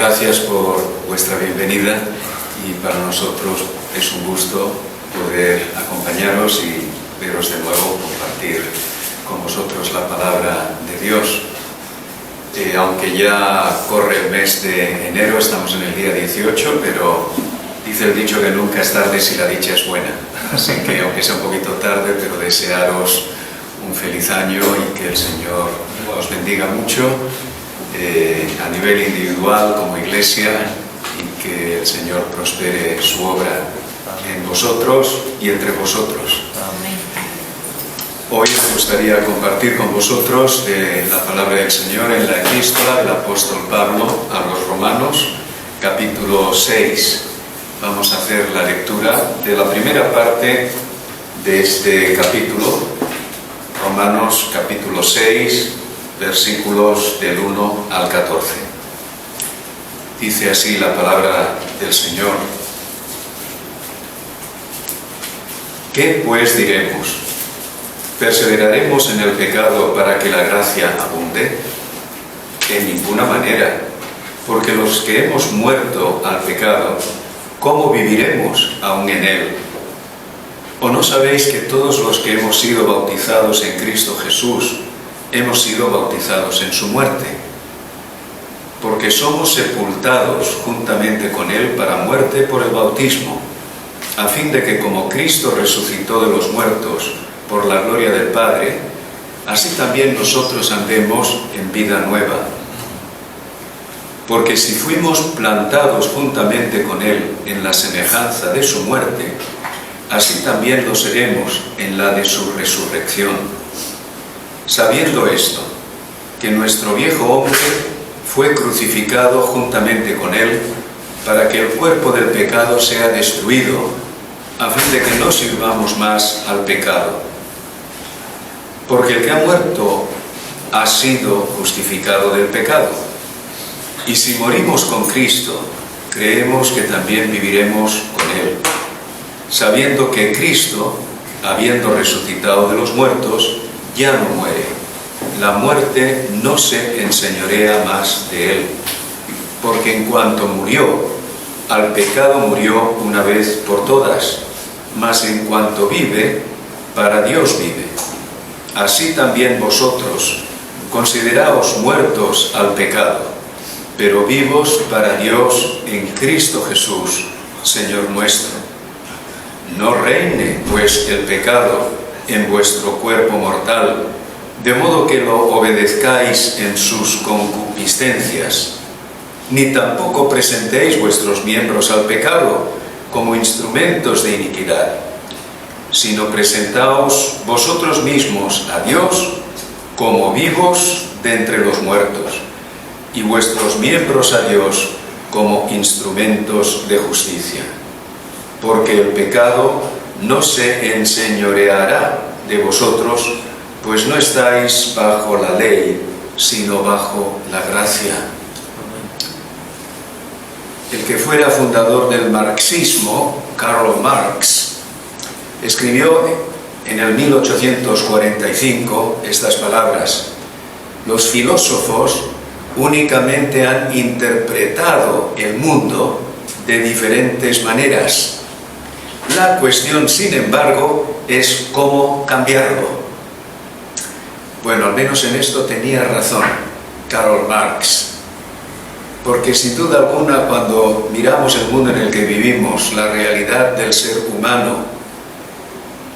Gracias por vuestra bienvenida y para nosotros es un gusto poder acompañaros y veros de nuevo, compartir con vosotros la palabra de Dios. Aunque ya corre el mes de enero, estamos en el día 18, pero dice el dicho que nunca es tarde si la dicha es buena. Así que aunque sea un poquito tarde, pero desearos un feliz año y que el Señor os bendiga mucho a nivel individual como iglesia y que el Señor prospere su obra en vosotros y entre vosotros. Hoy me gustaría compartir con vosotros la palabra del Señor en la epístola del apóstol Pablo a los Romanos, capítulo 6. Vamos a hacer la lectura de la primera parte de este capítulo, Romanos capítulo 6, versículos del 1 al 14. Dice así la palabra del Señor. ¿Qué pues diremos? ¿Perseveraremos en el pecado para que la gracia abunde? En ninguna manera, porque los que hemos muerto al pecado, ¿cómo viviremos aún en él? ¿O no sabéis que todos los que hemos sido bautizados en Cristo Jesús, hemos sido bautizados en su muerte? Porque somos sepultados juntamente con él para muerte por el bautismo, a fin de que como Cristo resucitó de los muertos por la gloria del Padre, así también nosotros andemos en vida nueva. Porque si fuimos plantados juntamente con él en la semejanza de su muerte, así también lo seremos en la de su resurrección. Sabiendo esto, que nuestro viejo hombre fue crucificado juntamente con él, para que el cuerpo del pecado sea destruido, a fin de que no sirvamos más al pecado. Porque el que ha muerto ha sido justificado del pecado. Y si morimos con Cristo, creemos que también viviremos con él, sabiendo que Cristo, habiendo resucitado de los muertos, ya no muere. La muerte no se enseñorea más de él, porque en cuanto murió, al pecado murió una vez por todas, mas en cuanto vive, para Dios vive. Así también vosotros, consideraos muertos al pecado, pero vivos para Dios en Cristo Jesús, Señor nuestro. No reine, pues, el pecado en vuestro cuerpo mortal, de modo que lo obedezcáis en sus concupiscencias, ni tampoco presentéis vuestros miembros al pecado como instrumentos de iniquidad, sino presentaos vosotros mismos a Dios como vivos de entre los muertos, y vuestros miembros a Dios como instrumentos de justicia. Porque el pecado no se enseñoreará de vosotros, pues no estáis bajo la ley, sino bajo la gracia. El que fuera fundador del marxismo, Karl Marx, escribió en el 1845 estas palabras: los filósofos únicamente han interpretado el mundo de diferentes maneras. La cuestión, sin embargo, es cómo cambiarlo. Bueno, al menos en esto tenía razón Karl Marx, porque sin duda alguna cuando miramos el mundo en el que vivimos, la realidad del ser humano,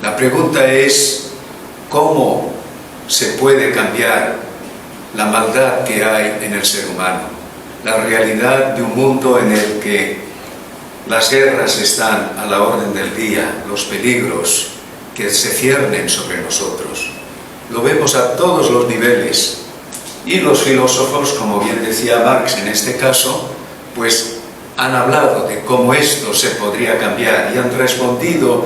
la pregunta es ¿cómo se puede cambiar la maldad que hay en el ser humano? La realidad de un mundo en el que las guerras están a la orden del día, los peligros que se ciernen sobre nosotros. Lo vemos a todos los niveles. Y los filósofos, como bien decía Marx en este caso, pues han hablado de cómo esto se podría cambiar y han respondido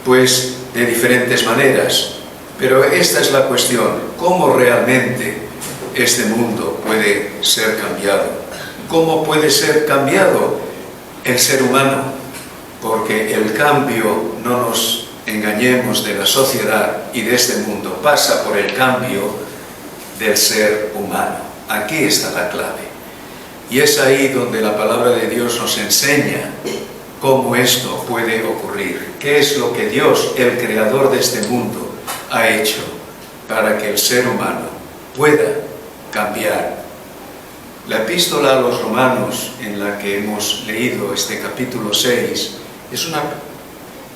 pues de diferentes maneras. Pero esta es la cuestión: ¿cómo realmente este mundo puede ser cambiado? ¿Cómo puede ser cambiado el ser humano? Porque el cambio, no nos engañemos, de la sociedad y de este mundo pasa por el cambio del ser humano. Aquí está la clave. Y es ahí donde la palabra de Dios nos enseña cómo esto puede ocurrir. ¿Qué es lo que Dios, el creador de este mundo, ha hecho para que el ser humano pueda cambiar? La epístola a los romanos, en la que hemos leído este capítulo 6, es una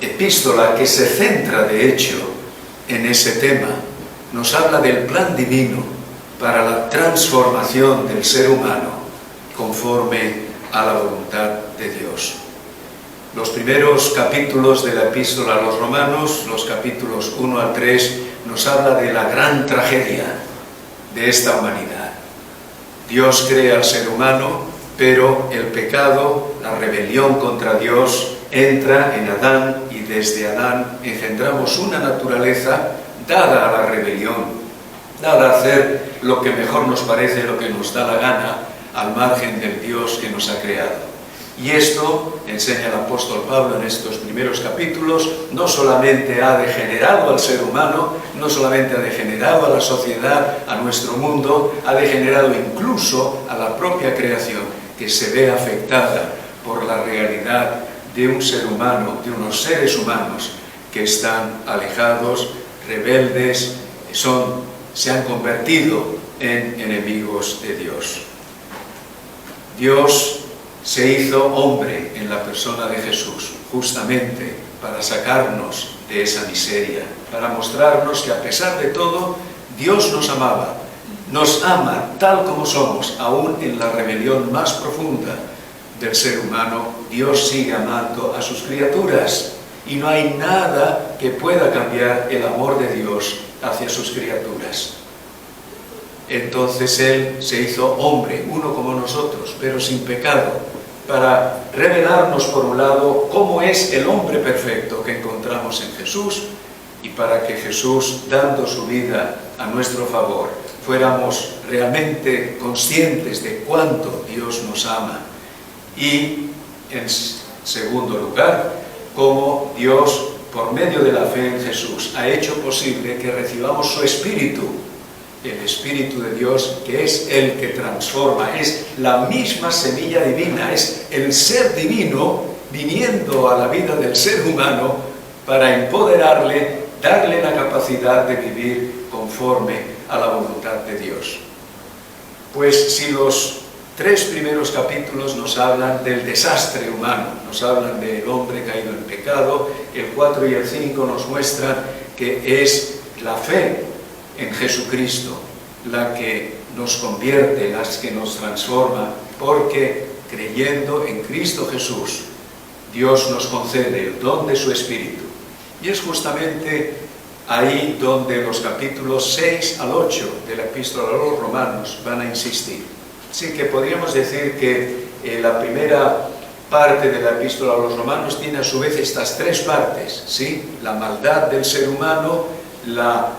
epístola que se centra, de hecho, en ese tema. Nos habla del plan divino para la transformación del ser humano conforme a la voluntad de Dios. Los primeros capítulos de la epístola a los romanos, los capítulos 1 al 3, nos habla de la gran tragedia de esta humanidad. Dios crea al ser humano, pero el pecado, la rebelión contra Dios, entra en Adán y desde Adán engendramos una naturaleza dada a la rebelión, dada a hacer lo que mejor nos parece, lo que nos da la gana, al margen del Dios que nos ha creado. Y esto, enseña el apóstol Pablo en estos primeros capítulos, no solamente ha degenerado al ser humano, no solamente ha degenerado a la sociedad, a nuestro mundo, ha degenerado incluso a la propia creación, que se ve afectada por la realidad de un ser humano, de unos seres humanos que están alejados, rebeldes, se han convertido en enemigos de Dios. Dios se hizo hombre en la persona de Jesús, justamente para sacarnos de esa miseria, para mostrarnos que a pesar de todo, Dios nos amaba, nos ama tal como somos, aún en la rebelión más profunda del ser humano. Dios sigue amando a sus criaturas y no hay nada que pueda cambiar el amor de Dios hacia sus criaturas. Entonces Él se hizo hombre, uno como nosotros, pero sin pecado, para revelarnos por un lado cómo es el hombre perfecto que encontramos en Jesús, y para que Jesús, dando su vida a nuestro favor, fuéramos realmente conscientes de cuánto Dios nos ama. Y en segundo lugar, cómo Dios, por medio de la fe en Jesús, ha hecho posible que recibamos su Espíritu, el Espíritu de Dios, que es el que transforma, es la misma semilla divina, es el ser divino viniendo a la vida del ser humano para empoderarle, darle la capacidad de vivir conforme a la voluntad de Dios. Pues si los 3 primeros capítulos nos hablan del desastre humano, nos hablan del hombre caído en pecado, el 4 y el 5 nos muestran que es la fe en Jesucristo la que nos convierte, la que nos transforma, porque creyendo en Cristo Jesús, Dios nos concede el don de su Espíritu. Y es justamente ahí donde los capítulos 6 al 8 de la epístola a los romanos van a insistir. Así que podríamos decir que la primera parte de la epístola a los romanos tiene a su vez estas 3 partes, ¿sí? La maldad del ser humano, la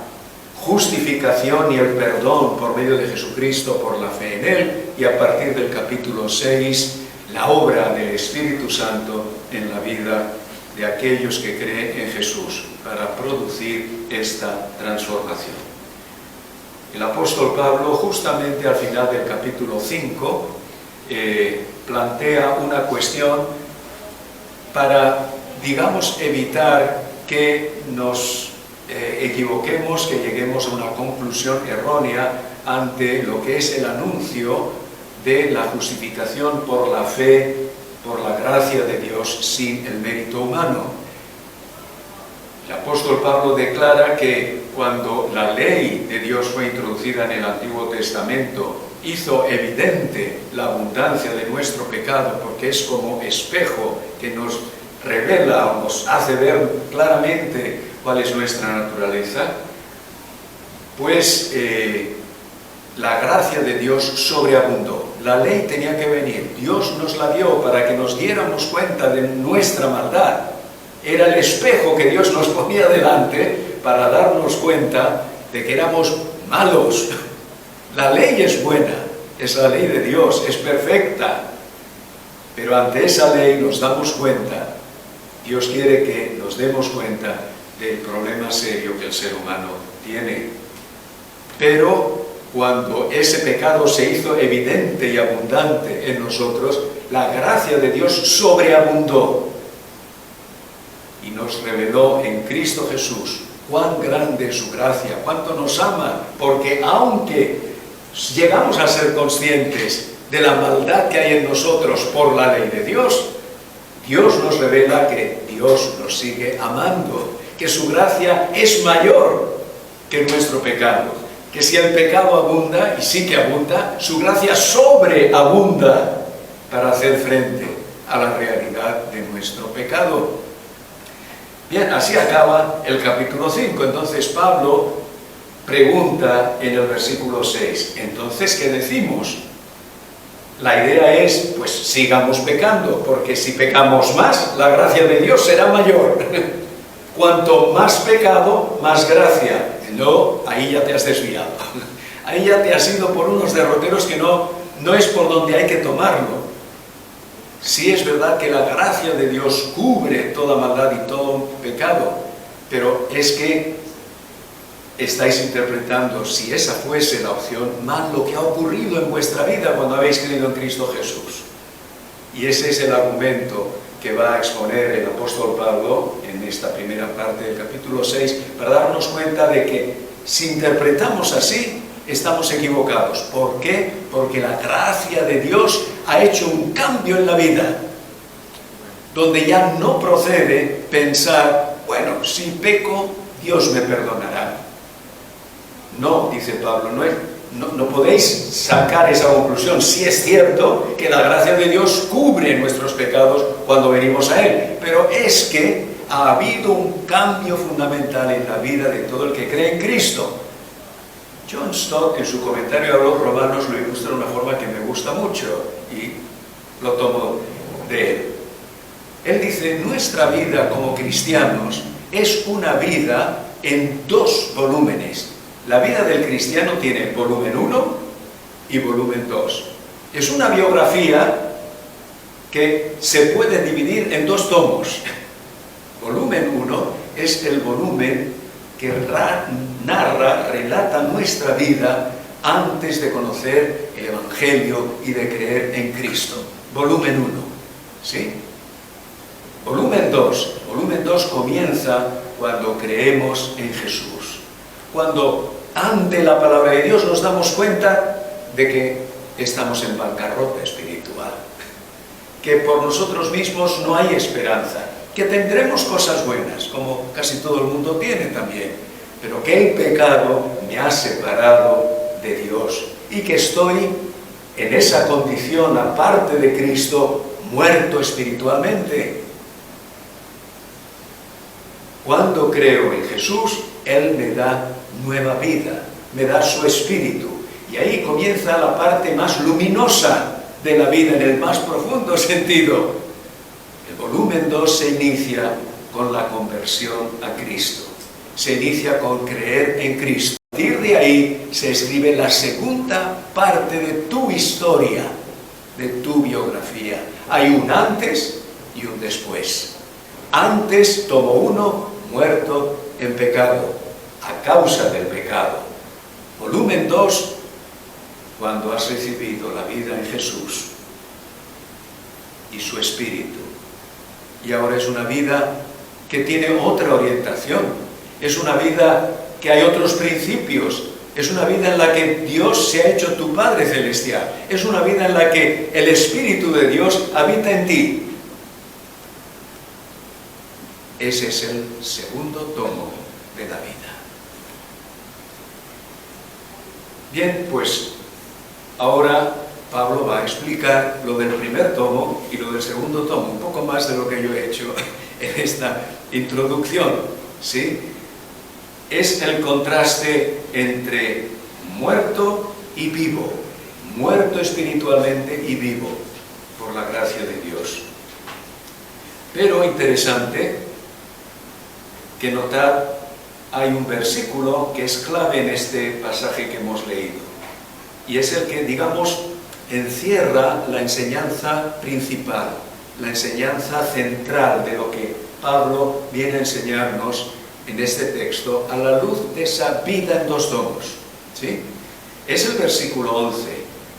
justificación y el perdón por medio de Jesucristo por la fe en Él, y a partir del capítulo 6, la obra del Espíritu Santo en la vida de aquellos que creen en Jesús para producir esta transformación. El apóstol Pablo, justamente al final del capítulo 5, plantea una cuestión para, digamos, evitar que nos equivoquemos, que lleguemos a una conclusión errónea ante lo que es el anuncio de la justificación por la fe, por la gracia de Dios, sin el mérito humano. El apóstol Pablo declara que cuando la ley de Dios fue introducida en el Antiguo Testamento, hizo evidente la abundancia de nuestro pecado, porque es como espejo que nos revela o nos hace ver claramente cuál es nuestra naturaleza. Pues la gracia de Dios sobreabundó. La ley tenía que venir, Dios nos la dio para que nos diéramos cuenta de nuestra maldad. Era el espejo que Dios nos ponía delante para darnos cuenta de que éramos malos. La ley es buena, es la ley de Dios, es perfecta, pero ante esa ley nos damos cuenta. Dios quiere que nos demos cuenta del problema serio que el ser humano tiene. Pero cuando ese pecado se hizo evidente y abundante en nosotros, la gracia de Dios sobreabundó y nos reveló en Cristo Jesús cuán grande es su gracia, cuánto nos ama, porque aunque llegamos a ser conscientes de la maldad que hay en nosotros por la ley de Dios, Dios nos revela que Dios nos sigue amando, que su gracia es mayor que nuestro pecado, que si el pecado abunda, y sí que abunda, su gracia sobreabunda para hacer frente a la realidad de nuestro pecado. Bien, así acaba el capítulo 5. Entonces Pablo pregunta en el versículo 6, entonces, ¿qué decimos? La idea es, pues sigamos pecando, porque si pecamos más, la gracia de Dios será mayor. Cuanto más pecado, más gracia. No, ahí ya te has desviado. Ahí ya te has ido por unos derroteros que no es por donde hay que tomarlo. Sí es verdad que la gracia de Dios cubre toda maldad y todo pecado, pero es que estáis interpretando, si esa fuese la opción, mal lo que ha ocurrido en vuestra vida cuando habéis creído en Cristo Jesús. Y ese es el argumento que va a exponer el apóstol Pablo en esta primera parte del capítulo 6, para darnos cuenta de que si interpretamos así, estamos equivocados. ¿Por qué? Porque la gracia de Dios ha hecho un cambio en la vida, donde ya no procede pensar, bueno, si peco, Dios me perdonará. No, dice Pablo, no podéis sacar esa conclusión. Sí es cierto que la gracia de Dios cubre nuestros pecados cuando venimos a Él, pero es que ha habido un cambio fundamental en la vida de todo el que cree en Cristo. John Stott, en su comentario a los Romanos, lo ilustra de una forma que me gusta mucho y lo tomo de él. Él dice, nuestra vida como cristianos es una vida en dos volúmenes. La vida del cristiano tiene volumen 1 y volumen 2. Es una biografía que se puede dividir en dos tomos. Volumen 1 es el volumen que relata nuestra vida antes de conocer el Evangelio y de creer en Cristo. Volumen 1, ¿sí? Volumen 2 comienza cuando creemos en Jesús. Cuando ante la palabra de Dios nos damos cuenta de que estamos en bancarrota espiritual, que por nosotros mismos no hay esperanza, que tendremos cosas buenas, como casi todo el mundo tiene también, pero que el pecado me ha separado de Dios y que estoy en esa condición, aparte de Cristo, muerto espiritualmente. Cuando creo en Jesús, Él me da nueva vida, me da su espíritu, y ahí comienza la parte más luminosa de la vida, en el más profundo sentido. El volumen 2 se inicia con la conversión a Cristo, se inicia con creer en Cristo. A partir de ahí se escribe la segunda parte de tu historia, de tu biografía. Hay un antes y un después. Antes, tomo 1, muerto en pecado, a causa del pecado. Volumen 2, cuando has recibido la vida en Jesús y su Espíritu. Y ahora es una vida que tiene otra orientación. Es una vida que hay otros principios. Es una vida en la que Dios se ha hecho tu Padre Celestial. Es una vida en la que el Espíritu de Dios habita en ti. Ese es el segundo tomo de la vida. Bien, pues ahora Pablo va a explicar lo del primer tomo y lo del segundo tomo, un poco más de lo que yo he hecho en esta introducción, ¿sí? Es el contraste entre muerto y vivo, muerto espiritualmente y vivo, por la gracia de Dios. Pero interesante que notad, hay un versículo que es clave en este pasaje que hemos leído, y es el que, digamos, encierra la enseñanza principal, la enseñanza central de lo que Pablo viene a enseñarnos en este texto a la luz de esa vida en dos tomos, ¿sí? Es el versículo 11.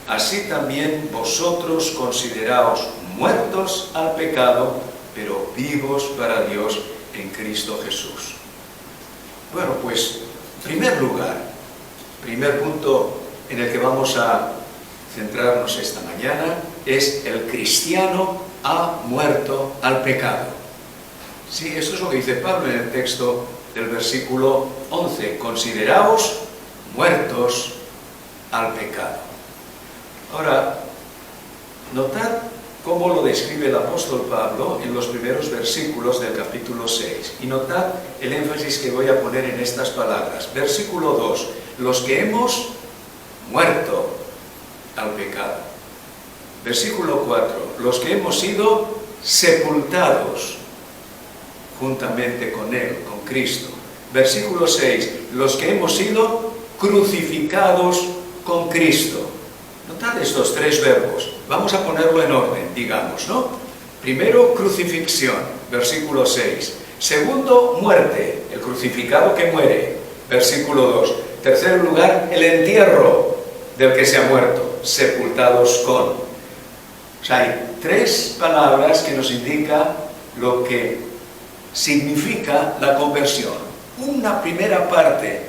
Así también vosotros consideraos muertos al pecado, pero vivos para Dios en Cristo Jesús. Bueno, pues, primer lugar, primer punto en el que vamos a centrarnos esta mañana es: el cristiano ha muerto al pecado. Sí, eso es lo que dice Pablo en el texto del versículo 11. Consideraos muertos al pecado. Ahora, notad cómo lo describe el apóstol Pablo en los primeros versículos del capítulo 6. Y notad el énfasis que voy a poner en estas palabras. Versículo 2. Los que hemos muerto al pecado. Versículo 4. Los que hemos sido sepultados juntamente con Él, con Cristo. Versículo 6. Los que hemos sido crucificados con Cristo. Notad estos tres verbos. Vamos a ponerlo en orden, digamos, ¿no? Primero, crucifixión, versículo 6. Segundo, muerte, el crucificado que muere, versículo 2. Tercer lugar, el entierro del que se ha muerto, sepultados con. O sea, hay tres palabras que nos indican lo que significa la conversión. Una primera parte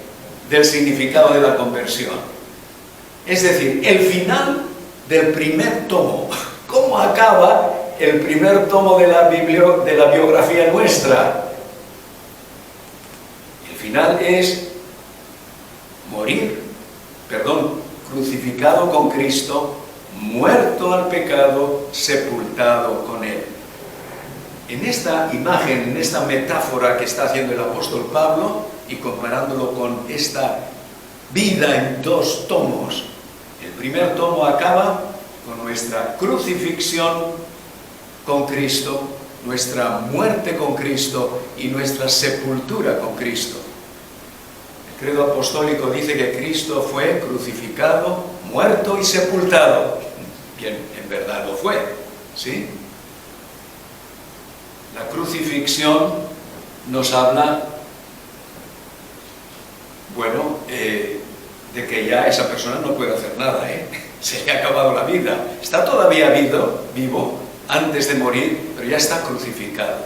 del significado de la conversión. Es decir, el final del primer tomo. ¿Cómo acaba el primer tomo de la biografía nuestra? El final es crucificado con Cristo, muerto al pecado, sepultado con Él. En esta imagen, en esta metáfora que está haciendo el apóstol Pablo, y comparándolo con esta vida en dos tomos, el primer tomo acaba con nuestra crucifixión con Cristo, nuestra muerte con Cristo y nuestra sepultura con Cristo. El credo apostólico dice que Cristo fue crucificado, muerto y sepultado. Bien, en verdad lo fue, ¿sí? La crucifixión nos habla, bueno, de que ya esa persona no puede hacer nada, se le ha acabado la vida. Está todavía vivo antes de morir, pero ya está crucificado.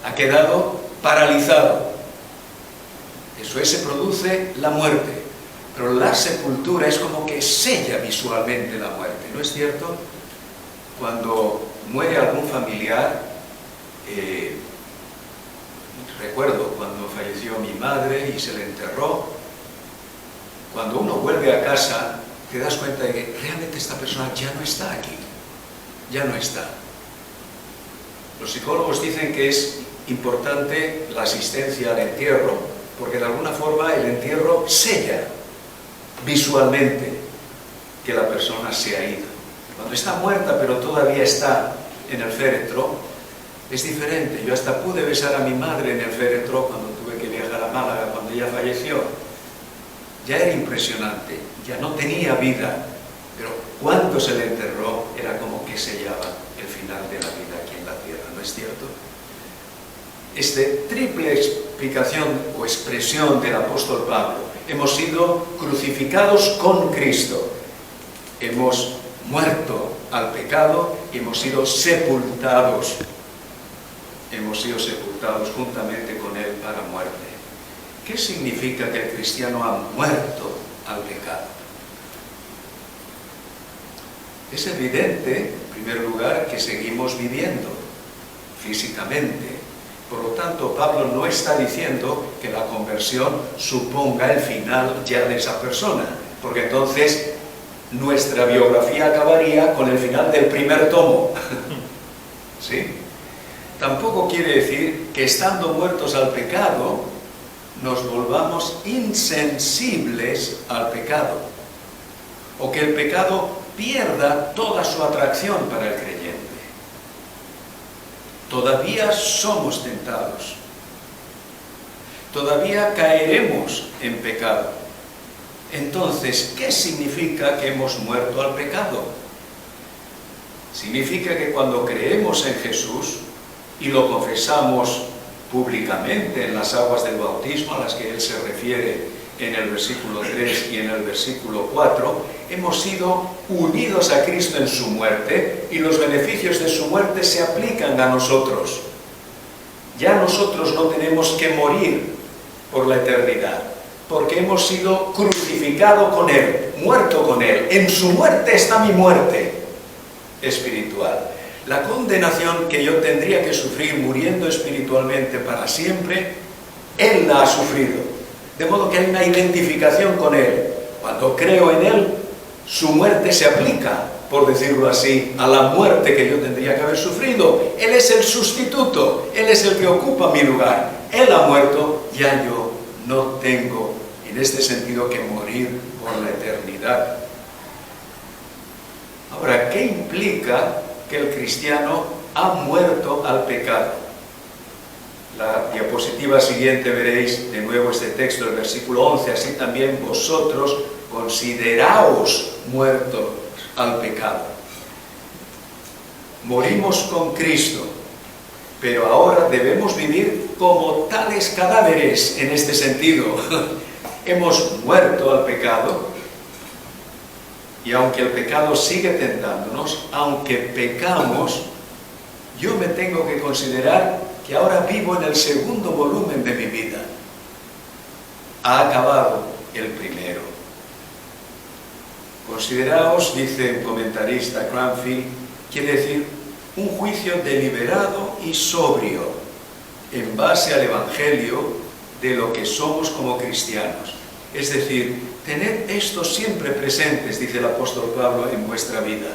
Ha quedado paralizado. Eso es, se produce la muerte. Pero la sepultura es como que sella visualmente la muerte, ¿no es cierto? Cuando muere algún familiar, recuerdo cuando falleció mi madre y se le enterró, cuando uno vuelve a casa, te das cuenta de que realmente esta persona ya no está aquí, ya no está. Los psicólogos dicen que es importante la asistencia al entierro, porque de alguna forma el entierro sella visualmente que la persona se ha ido. Cuando está muerta pero todavía está en el féretro, es diferente. Yo hasta pude besar a mi madre en el féretro cuando tuve que viajar a Málaga, cuando ella falleció. Ya era impresionante, ya no tenía vida, pero cuando se le enterró era como que sellaba el final de la vida aquí en la tierra, ¿no es cierto? Esta triple explicación o expresión del apóstol Pablo: hemos sido crucificados con Cristo, hemos muerto al pecado y hemos sido sepultados juntamente con Él para muerte. ¿Qué significa que el cristiano ha muerto al pecado? Es evidente, en primer lugar, que seguimos viviendo físicamente. Por lo tanto, Pablo no está diciendo que la conversión suponga el final ya de esa persona, porque entonces nuestra biografía acabaría con el final del primer tomo. ¿Sí? Tampoco quiere decir que estando muertos al pecado nos volvamos insensibles al pecado, o que el pecado pierda toda su atracción para el creyente. Todavía somos tentados, todavía caeremos en pecado. Entonces, ¿qué significa que hemos muerto al pecado? Significa que cuando creemos en Jesús y lo confesamos públicamente en las aguas del bautismo a las que Él se refiere en el versículo 3 y en el versículo 4, hemos sido unidos a Cristo en su muerte y los beneficios de su muerte se aplican a nosotros. Ya nosotros no tenemos que morir por la eternidad, porque hemos sido crucificados con Él, muerto con Él. En su muerte está mi muerte espiritual. La condenación que yo tendría que sufrir muriendo espiritualmente para siempre, Él la ha sufrido. De modo que hay una identificación con Él. Cuando creo en Él, su muerte se aplica, por decirlo así, a la muerte que yo tendría que haber sufrido. Él es el sustituto, Él es el que ocupa mi lugar. Él ha muerto, ya yo no tengo, en este sentido, que morir por la eternidad. Ahora, ¿qué implica que el cristiano ha muerto al pecado? La diapositiva siguiente veréis de nuevo este texto, el versículo 11, así también vosotros consideraos muertos al pecado. Morimos con Cristo, pero ahora debemos vivir como tales cadáveres en este sentido. Hemos muerto al pecado, y aunque el pecado sigue tentándonos, aunque pecamos, yo me tengo que considerar que ahora vivo en el segundo volumen de mi vida. Ha acabado el primero. Consideraos, dice un comentarista, Cranfield, quiere decir un juicio deliberado y sobrio, en base al Evangelio de lo que somos como cristianos. Es decir, tened esto siempre presentes, dice el apóstol Pablo, en vuestra vida.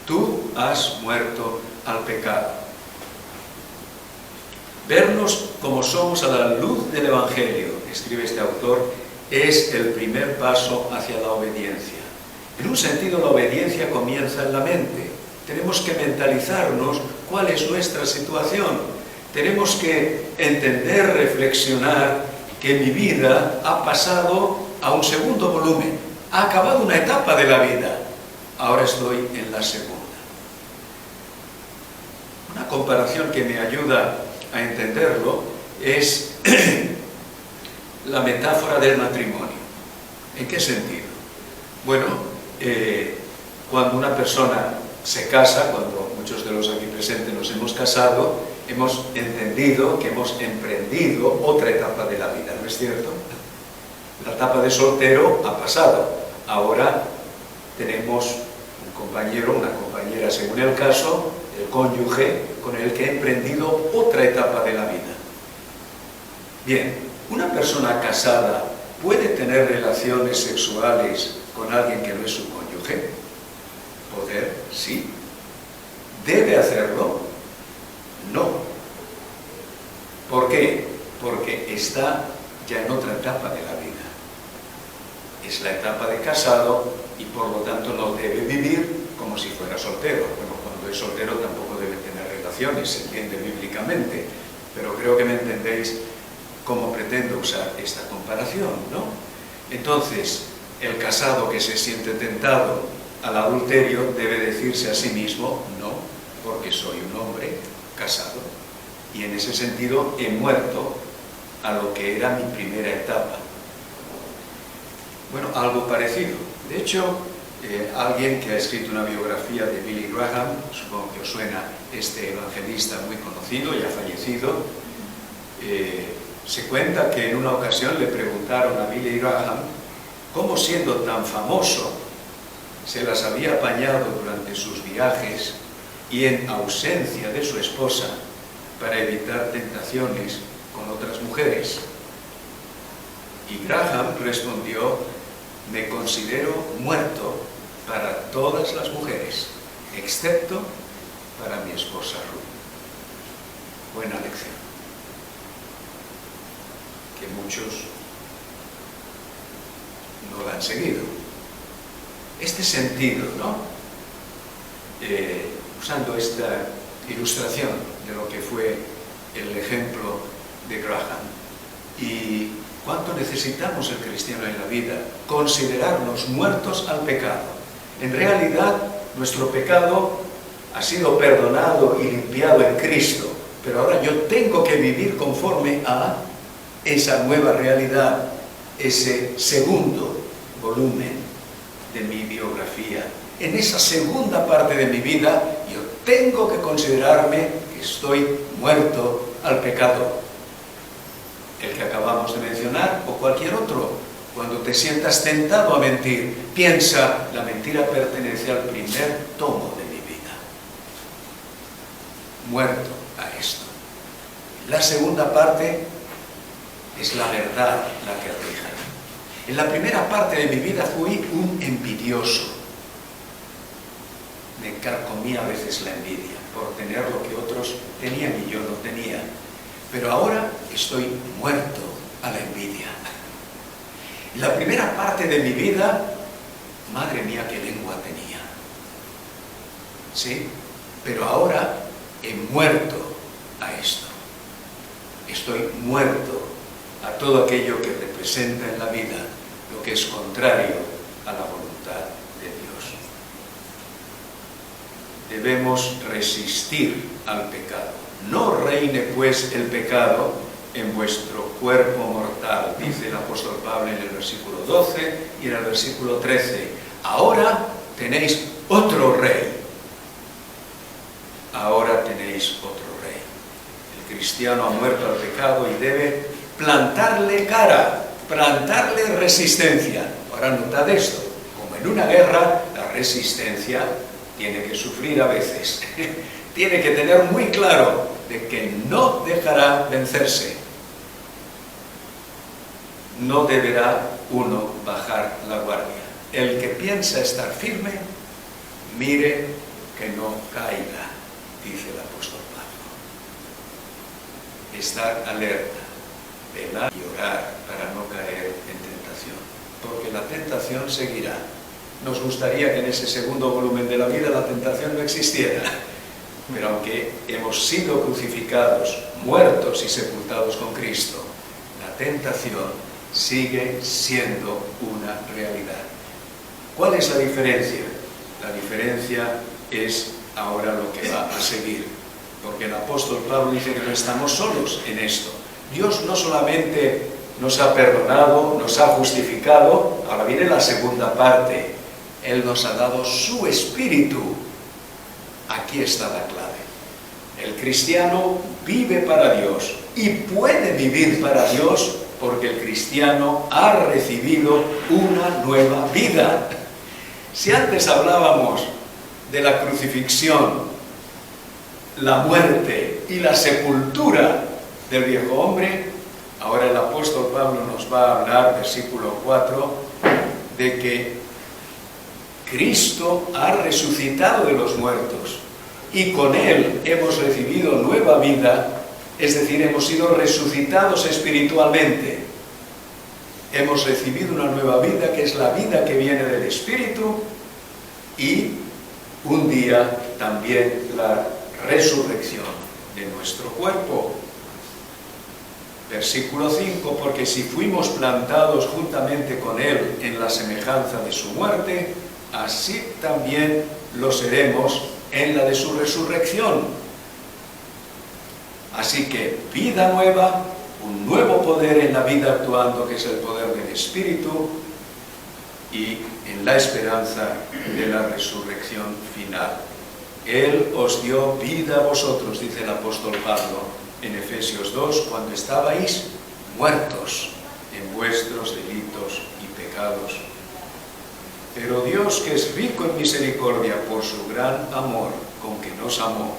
Tú has muerto al pecado. Vernos como somos a la luz del Evangelio, escribe este autor, es el primer paso hacia la obediencia. En un sentido, la obediencia comienza en la mente. Tenemos que mentalizarnos cuál es nuestra situación. Tenemos que entender, reflexionar que mi vida ha pasado a un segundo volumen. Ha acabado una etapa de la vida. Ahora estoy en la segunda. Una comparación que me ayuda a entenderlo es la metáfora del matrimonio. ¿En qué sentido? Bueno, cuando una persona se casa, cuando muchos de los aquí presentes nos hemos casado, hemos entendido que hemos emprendido otra etapa de la vida, ¿no es cierto? La etapa de soltero ha pasado. Ahora tenemos un compañero, una compañera, según el caso, el cónyuge, con el que he emprendido otra etapa de la vida. Bien, una persona casada puede tener relaciones sexuales con alguien que no es su cónyuge. Poder, sí. ¿Debe hacerlo? No. ¿Por qué? Porque está ya en otra etapa de la vida. Es la etapa de casado y por lo tanto no debe vivir como si fuera soltero. Bueno, cuando es soltero tampoco debe tener relaciones, se entiende bíblicamente, pero creo que me entendéis cómo pretendo usar esta comparación, ¿no? Entonces, el casado que se siente tentado al adulterio debe decirse a sí mismo, no, porque soy un hombre casado y en ese sentido he muerto a lo que era mi primera etapa. Bueno, algo parecido. De hecho, alguien que ha escrito una biografía de Billy Graham, supongo que os suena este evangelista muy conocido, ya fallecido, se cuenta que en una ocasión le preguntaron a Billy Graham cómo, siendo tan famoso, se las había apañado durante sus viajes y en ausencia de su esposa para evitar tentaciones con otras mujeres. Y Graham respondió: me considero muerto para todas las mujeres, excepto para mi esposa Ruth. Buena lección, que muchos no la han seguido. Este sentido, ¿no? Usando esta ilustración de lo que fue el ejemplo de Graham. Y cuánto necesitamos el cristiano en la vida, considerarnos muertos al pecado. En realidad, nuestro pecado ha sido perdonado y limpiado en Cristo, pero ahora yo tengo que vivir conforme a esa nueva realidad. ese segundo volumen de mi biografía. En esa segunda parte de mi vida yo tengo que considerarme que estoy muerto al pecado. El que acabamos de mencionar o cualquier otro. Cuando te sientas tentado a mentir, piensa, la mentira pertenece al primer tomo de mi vida. Muerto a esto. La segunda parte es la verdad la que rige. En la primera parte de mi vida fui un envidioso. Me carcomía a veces la envidia por tener lo que otros tenían y yo no tenía. Pero ahora estoy muerto a la envidia. En la primera parte de mi vida, madre mía, qué lengua tenía. ¿Sí? Pero ahora he muerto a esto. Estoy muerto a todo aquello que representa en la vida lo que es contrario a la voluntad de Dios. Debemos resistir al pecado. No reine pues el pecado en vuestro cuerpo mortal, dice el apóstol Pablo en el versículo 12 y en el versículo 13. Ahora tenéis otro rey. Ahora tenéis otro rey. El cristiano ha muerto al pecado y debe plantarle cara, plantarle resistencia. Ahora notad esto, como en una guerra, la resistencia tiene que sufrir a veces. Tiene que tener muy claro de que no dejará vencerse. No deberá uno bajar la guardia. El que piensa estar firme, mire que no caiga, dice el apóstol Pablo. Estar alerta, velar y orar para no caer en tentación, porque la tentación seguirá. Nos gustaría que en ese segundo volumen de la vida la tentación no existiera, pero aunque hemos sido crucificados, muertos y sepultados con Cristo, la tentación sigue siendo una realidad. ¿Cuál es la diferencia? La diferencia es ahora lo que va a seguir, porque el apóstol Pablo dice que no estamos solos en esto. Dios no solamente nos ha perdonado, nos ha justificado, ahora viene la segunda parte. Él nos ha dado su espíritu. Aquí está la clave. El cristiano vive para Dios y puede vivir para Dios porque el cristiano ha recibido una nueva vida. Si antes hablábamos de la crucifixión, la muerte y la sepultura del viejo hombre, ahora el apóstol Pablo nos va a hablar, versículo 4, de que Cristo ha resucitado de los muertos y con Él hemos recibido nueva vida, es decir, hemos sido resucitados espiritualmente. Hemos recibido una nueva vida que es la vida que viene del Espíritu y un día también la resurrección de nuestro cuerpo. Versículo 5, porque si fuimos plantados juntamente con Él en la semejanza de su muerte, así también lo seremos en la de su resurrección. Así que vida nueva, un nuevo poder en la vida actuando, que es el poder del Espíritu, y en la esperanza de la resurrección final. Él os dio vida a vosotros, dice el apóstol Pablo en Efesios 2, cuando estabais muertos en vuestros delitos y pecados. Pero Dios, que es rico en misericordia por su gran amor con que nos amó,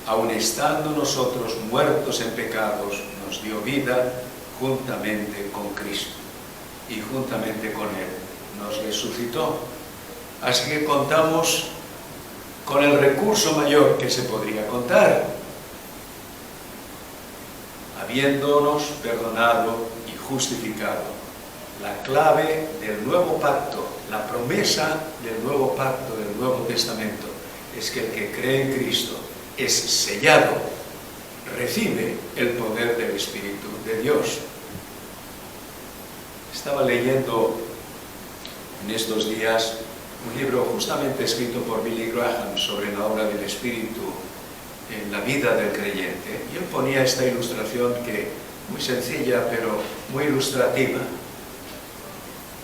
aun estando nosotros muertos en pecados, nos dio vida juntamente con Cristo y juntamente con Él nos resucitó. Así que contamos con el recurso mayor que se podría contar, habiéndonos perdonado y justificado. La clave del nuevo pacto, la promesa del nuevo pacto, del Nuevo Testamento, es que el que cree en Cristo es sellado, recibe el poder del Espíritu de Dios. Estaba leyendo en estos días un libro justamente escrito por Billy Graham sobre la obra del Espíritu en la vida del creyente, y él ponía esta ilustración que muy sencilla pero muy ilustrativa.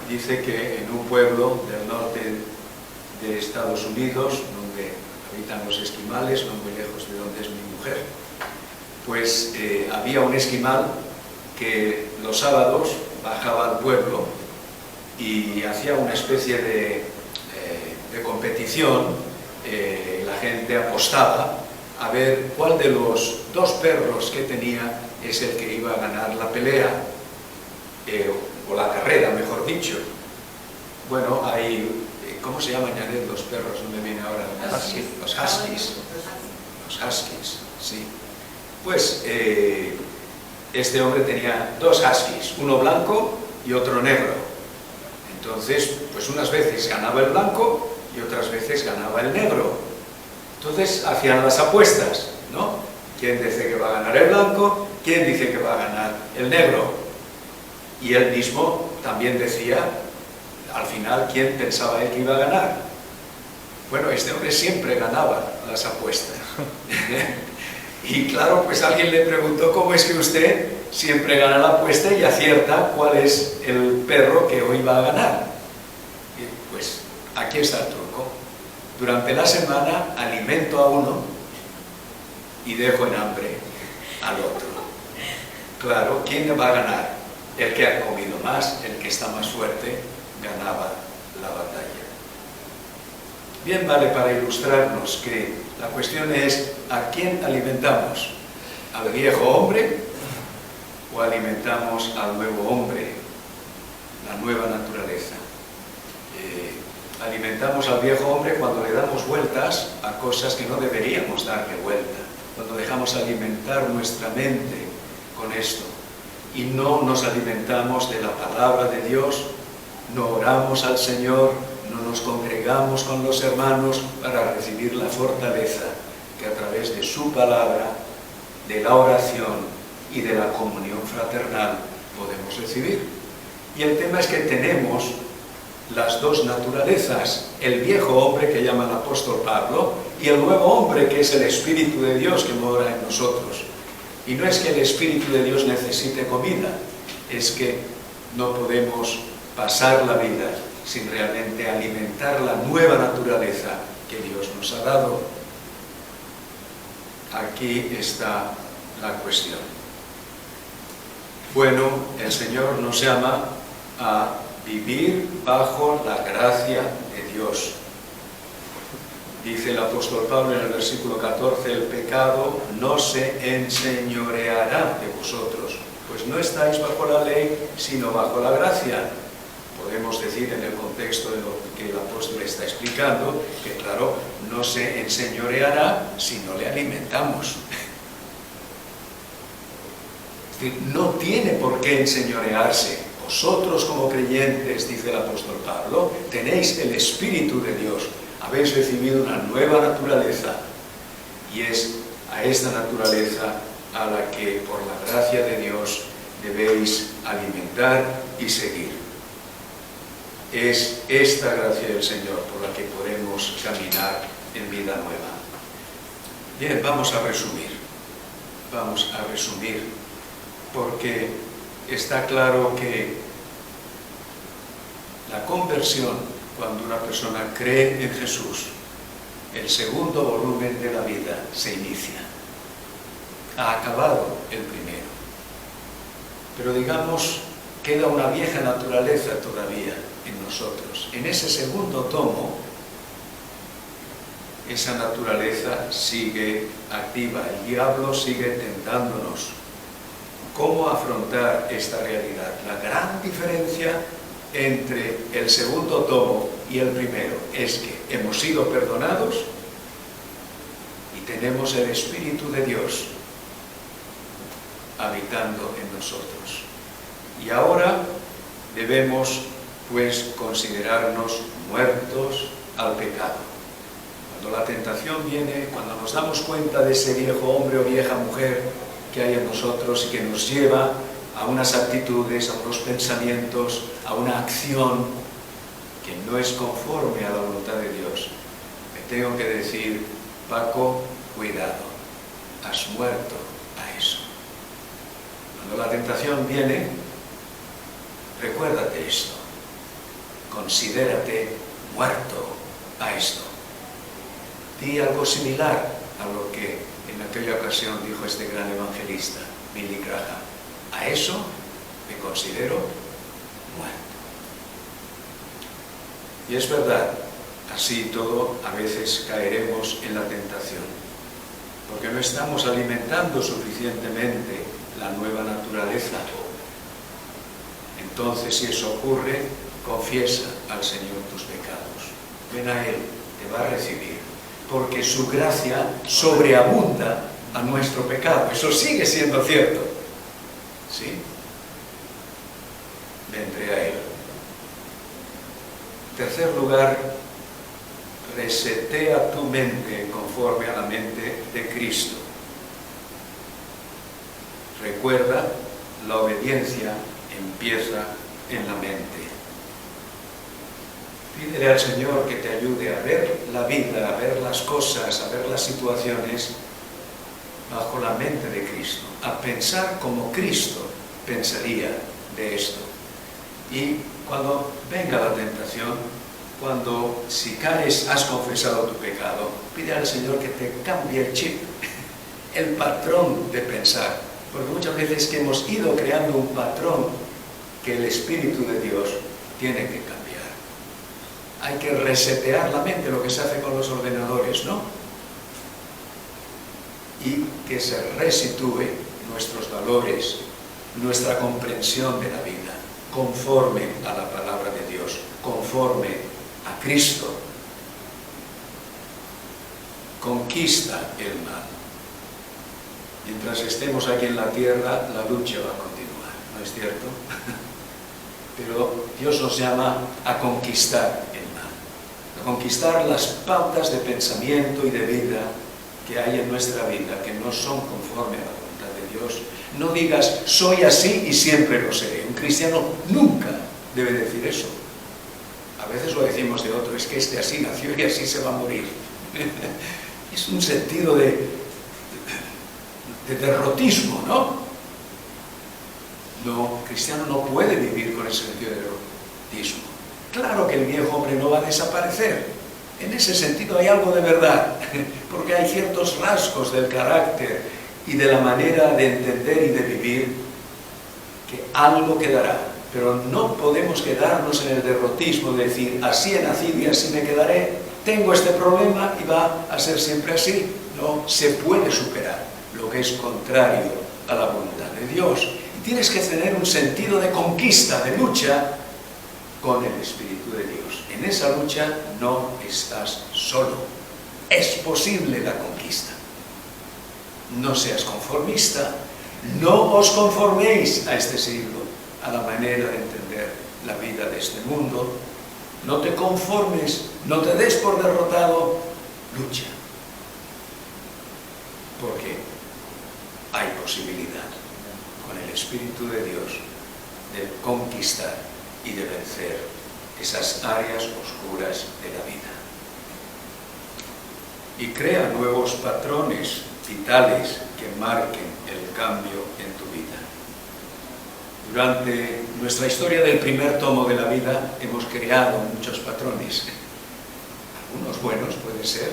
dice que en un pueblo del norte de Estados Unidos, donde habitan los esquimales, no muy lejos de donde es mi mujer, pues había un esquimal que los sábados bajaba al pueblo y hacía una especie de competición. La gente apostaba a ver cuál de los dos perros que tenía es el que iba a ganar la pelea, o la carrera, mejor dicho. Bueno, hay, ¿cómo se llaman ya los perros? No me viene ahora. Los huskies. Los huskies, sí. Pues este hombre tenía dos huskies, uno blanco y otro negro. Entonces, pues unas veces ganaba el blanco y otras veces ganaba el negro. Entonces hacían las apuestas, ¿no? ¿Quién dice que va a ganar el blanco? ¿Quién dice que va a ganar el negro? Y él mismo también decía, al final, quién pensaba él que iba a ganar. Bueno, este hombre siempre ganaba las apuestas. Y claro, pues alguien le preguntó, ¿cómo es que usted siempre gana la apuesta y acierta cuál es el perro que hoy va a ganar? Y pues aquí está el truco. Durante la semana alimento a uno y dejo en hambre al otro. Claro, ¿quién va a ganar? El que ha comido más, el que está más fuerte, ganaba la batalla. Bien, vale para ilustrarnos que la cuestión es ¿a quién alimentamos? ¿Al viejo hombre o alimentamos al nuevo hombre, la nueva naturaleza? Alimentamos al viejo hombre cuando le damos vueltas a cosas que no deberíamos darle vuelta, cuando dejamos alimentar nuestra mente con esto y no nos alimentamos de la palabra de Dios, no oramos al Señor, no nos congregamos con los hermanos para recibir la fortaleza que a través de su palabra, de la oración y de la comunión fraternal podemos recibir. Y el tema es que tenemos las dos naturalezas, el viejo hombre que llama el apóstol Pablo y el nuevo hombre que es el Espíritu de Dios que mora en nosotros. Y no es que el Espíritu de Dios necesite comida, es que no podemos pasar la vida sin realmente alimentar la nueva naturaleza que Dios nos ha dado. Aquí está la cuestión. Bueno, el Señor nos llama a vivir bajo la gracia de Dios. Dice el apóstol Pablo en el versículo 14, el pecado no se enseñoreará de vosotros, pues no estáis bajo la ley, sino bajo la gracia. Podemos decir en el contexto de lo que el apóstol está explicando, que claro, no se enseñoreará si no le alimentamos. Es decir, no tiene por qué enseñorearse. Vosotros como creyentes, dice el apóstol Pablo, tenéis el Espíritu de Dios, habéis recibido una nueva naturaleza y es a esta naturaleza a la que por la gracia de Dios debéis alimentar y seguir. Es esta gracia del Señor por la que podemos caminar en vida nueva. Bien, vamos a resumir. Vamos a resumir porque está claro que la conversión, cuando una persona cree en Jesús, el segundo volumen de la vida se inicia. Ha acabado el primero. Pero digamos, queda una vieja naturaleza todavía en nosotros. En ese segundo tomo, esa naturaleza sigue activa, el diablo sigue tentándonos. ¿Cómo afrontar esta realidad? La gran diferencia entre el segundo tomo y el primero es que hemos sido perdonados y tenemos el Espíritu de Dios habitando en nosotros. Y ahora debemos, pues, considerarnos muertos al pecado. Cuando la tentación viene, cuando nos damos cuenta de ese viejo hombre o vieja mujer que hay en nosotros y que nos lleva a unas actitudes, a unos pensamientos, a una acción que no es conforme a la voluntad de Dios, me tengo que decir, Paco, cuidado, has muerto a eso. Cuando la tentación viene, recuérdate esto. considérate muerto a esto. Di algo similar a lo que en aquella ocasión dijo este gran evangelista, Billy Graham. A eso me considero muerto. Y es verdad, así todo, a veces caeremos en la tentación, porque no estamos alimentando suficientemente la nueva naturaleza. Entonces, si eso ocurre, confiesa al Señor tus pecados. Ven a Él, te va a recibir, porque su gracia sobreabunda a nuestro pecado. Eso sigue siendo cierto. ¿Sí? Vendré a Él. Tercer lugar, resetea tu mente conforme a la mente de Cristo. Recuerda, la obediencia empieza en la mente. Pídele al Señor que te ayude a ver la vida, a ver las cosas, a ver las situaciones bajo la mente de Cristo, a pensar como Cristo pensaría de esto. Y cuando venga la tentación, cuando si caes, has confesado tu pecado, pide al Señor que te cambie el chip, el patrón de pensar, porque muchas veces que hemos ido creando un patrón que el Espíritu de Dios tiene que cambiar. Hay que resetear la mente, lo que se hace con los ordenadores, ¿no? Y que se resitúe nuestros valores, nuestra comprensión de la vida, conforme a la palabra de Dios, conforme a Cristo. Conquista el mal. Mientras estemos aquí en la tierra, la lucha va a continuar, ¿no es cierto? Pero Dios nos llama a conquistar el mal, a conquistar las pautas de pensamiento y de vida que hay en nuestra vida, que no son conforme a la voluntad de Dios. No digas, soy así y siempre lo seré. Un cristiano nunca debe decir eso. A veces lo decimos de otro, es que este así nació y así se va a morir. Es un sentido de derrotismo, ¿no? No, cristiano no puede vivir con ese sentido de derrotismo. Claro que el viejo hombre no va a desaparecer. En ese sentido hay algo de verdad, porque hay ciertos rasgos del carácter y de la manera de entender y de vivir que algo quedará. Pero no podemos quedarnos en el derrotismo de decir, así he nacido y así me quedaré, tengo este problema y va a ser siempre así. No, se puede superar lo que es contrario a la voluntad de Dios. Y tienes que tener un sentido de conquista, de lucha con el Espíritu de Dios. En esa lucha no estás solo. Es posible la conquista. No seas conformista, no os conforméis a este siglo, a la manera de entender la vida de este mundo. No te conformes, no te des por derrotado, lucha. Porque hay posibilidad con el Espíritu de Dios de conquistar y de vencer esas áreas oscuras de la vida. Y crea nuevos patrones vitales que marquen el cambio en tu vida. Durante nuestra historia del primer tomo de la vida hemos creado muchos patrones. Algunos buenos pueden ser,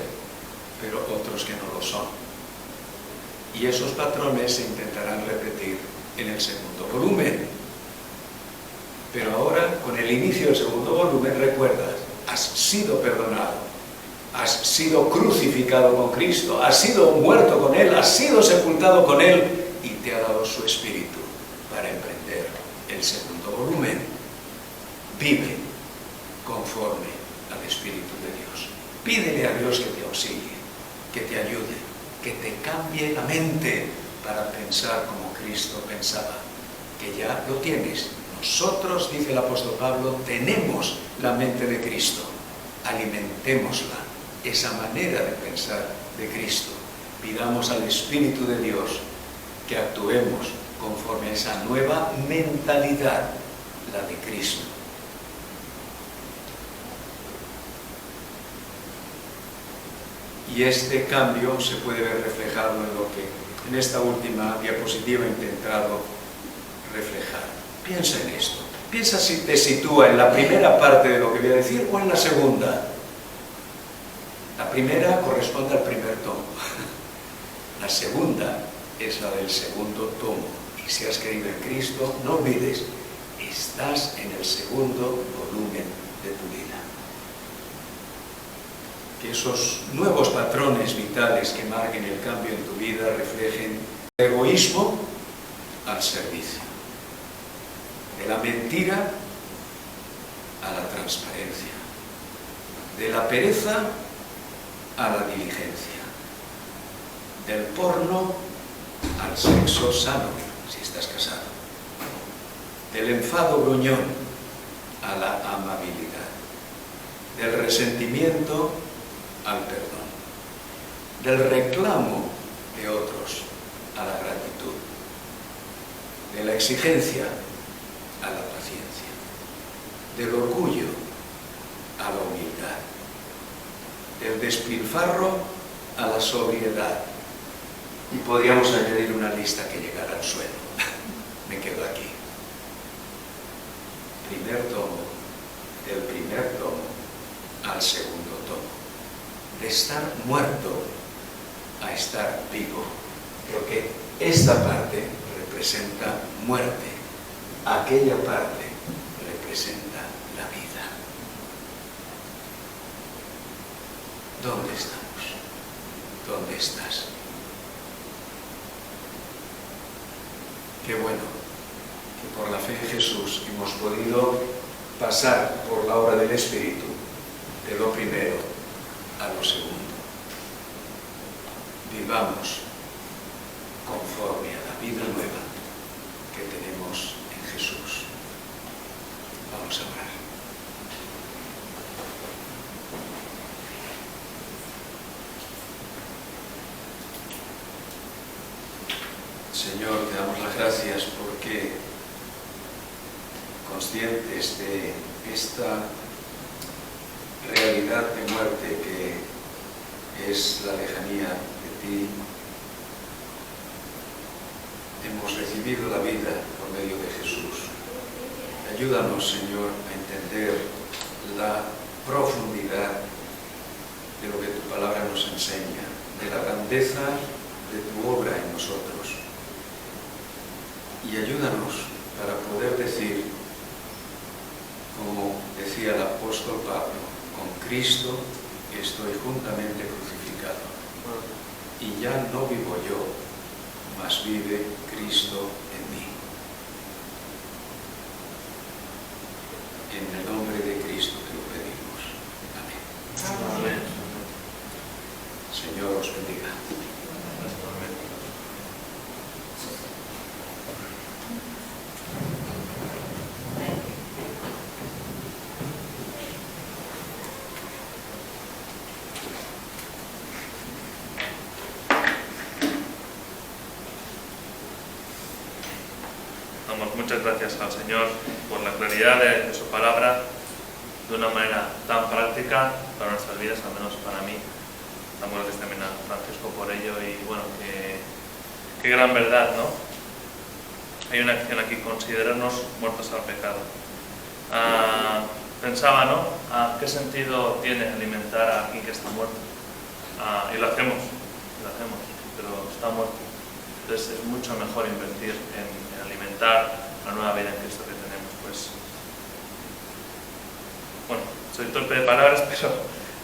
pero otros que no lo son. Y esos patrones se intentarán repetir en el segundo volumen. Pero ahora, con el inicio del segundo volumen, recuerdas, has sido perdonado, has sido crucificado con Cristo, has sido muerto con Él, has sido sepultado con Él y te ha dado su Espíritu para emprender el segundo volumen. Vive conforme al Espíritu de Dios. Pídele a Dios que te auxilie, que te ayude, que te cambie la mente para pensar como Cristo pensaba, que ya lo tienes. Nosotros, dice el apóstol Pablo, tenemos la mente de Cristo. Alimentémosla, esa manera de pensar de Cristo. Pidamos al Espíritu de Dios que actuemos conforme a esa nueva mentalidad, la de Cristo. Y este cambio se puede ver reflejado en lo que en esta última diapositiva he intentado reflejar. Piensa en esto. Piensa si te sitúa en la primera parte de lo que voy a decir o en la segunda. La primera corresponde al primer tomo. La segunda es la del segundo tomo. Y si has creído en Cristo, no olvides, estás en el segundo volumen de tu vida. Que esos nuevos patrones vitales que marquen el cambio en tu vida reflejen el egoísmo al servicio. De la mentira a la transparencia. De la pereza a la diligencia. Del porno al sexo sano, si estás casado. Del enfado gruñón a la amabilidad. Del resentimiento al perdón. Del reclamo de otros a la gratitud. De la exigencia a la paciencia. Del orgullo a la humildad. Del despilfarro a la sobriedad. Y podríamos añadir una lista que llegara al suelo. Me quedo aquí. Primer tomo, del primer tomo al segundo tomo. De estar muerto a estar vivo. Creo que esta parte representa muerte. Aquella parte representa la vida. ¿Dónde estamos? ¿Dónde estás? Qué bueno que por la fe en Jesús hemos podido pasar por la obra del Espíritu de lo primero a lo segundo. Vivamos conforme a la vida nueva que tenemos en Jesús. Vamos a orar. Señor, te damos las gracias porque, conscientes de esta realidad de muerte que es la lejanía de ti, hemos recibido la vida por medio de Jesús. Ayúdanos, Señor, a entender la profundidad de lo que tu palabra nos enseña, de la grandeza de tu obra en nosotros. Y ayúdanos para poder decir, como decía el apóstol Pablo, con Cristo estoy juntamente crucificado. Y ya no vivo yo, mas vive Cristo en mí. En el nombre de Cristo te lo pedimos. Amén. Amén. Señor os bendiga. Damos muchas gracias al Señor por la claridad de su palabra de una manera tan práctica para nuestras vidas, al menos para mí. Damos gracias también a Francisco por ello y bueno, qué gran verdad, ¿no? Hay una acción aquí, considerarnos muertos al pecado. Pensaba, ¿no? ¿Qué sentido tiene alimentar a alguien que está muerto? Y lo hacemos, pero está muerto. Entonces es mucho mejor invertir en alimentar la nueva vida en Cristo que tenemos. Pues, bueno, soy torpe de palabras, pero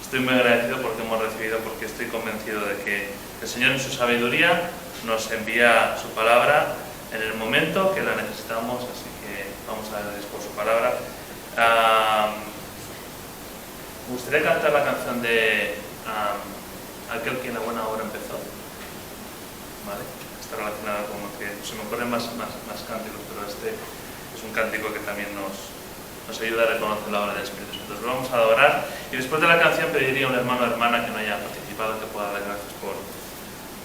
estoy muy agradecido porque hemos recibido, porque estoy convencido de que el Señor en su sabiduría nos envía su palabra en el momento que la necesitamos, así que vamos a darles por su palabra. Me gustaría cantar la canción de aquel que en la buena obra empezó, ¿vale? Está relacionada con que se me ocurren más cánticos, pero este es un cántico que también nos ayuda a reconocer la obra del Espíritu Santo. Entonces vamos a adorar y después de la canción pediría a un hermano o hermana que no haya participado que pueda dar gracias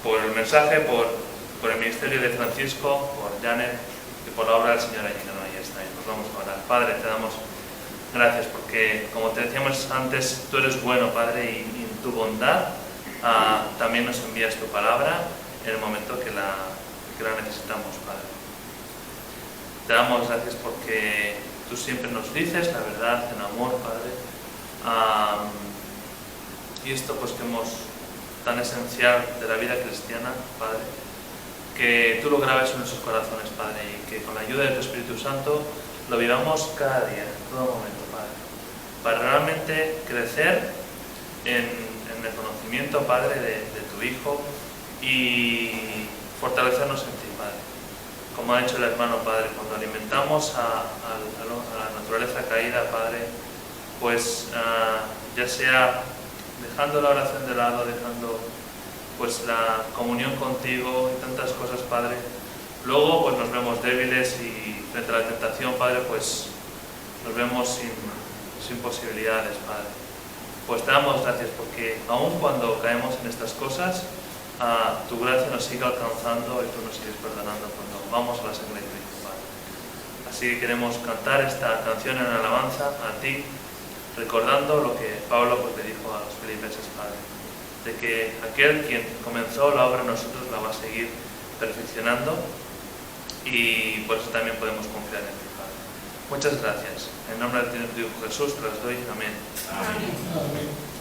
por el mensaje, por el ministerio de Francisco, por Janet y por la obra del Señor allí que no haya está ahí. Pues vamos a orar. Padre, te damos gracias porque, como te decíamos antes, tú eres bueno, Padre, y en tu bondad también nos envías tu palabra en el momento que la necesitamos, Padre. Te damos gracias porque tú siempre nos dices la verdad en amor, Padre. Y esto pues que hemos tan esencial de la vida cristiana, Padre, que tú lo grabes en nuestros corazones, Padre, y que con la ayuda de tu Espíritu Santo lo vivamos cada día, en todo momento, Padre, para realmente crecer en el conocimiento, Padre, de tu Hijo y fortalecernos en ti, Padre. Como ha dicho el hermano, Padre, cuando alimentamos a la naturaleza caída, Padre, pues ya sea dejando la oración de lado, dejando pues la comunión contigo y tantas cosas, Padre, luego pues nos vemos débiles y frente a la tentación, Padre, pues nos vemos sin posibilidades, Padre. Pues te damos gracias porque aun cuando caemos en estas cosas, tu gracia nos sigue alcanzando y tú nos sigues perdonando cuando vamos a la sangre de Cristo, Padre. Así que queremos cantar esta canción en alabanza a ti, recordando lo que Pablo pues, le dijo a los filipenses, Padre, de que aquel quien comenzó la obra en nosotros la va a seguir perfeccionando y por eso también podemos confiar en ti, Padre. Muchas gracias. En nombre de tu Hijo Jesús te las doy. Amén. Amén.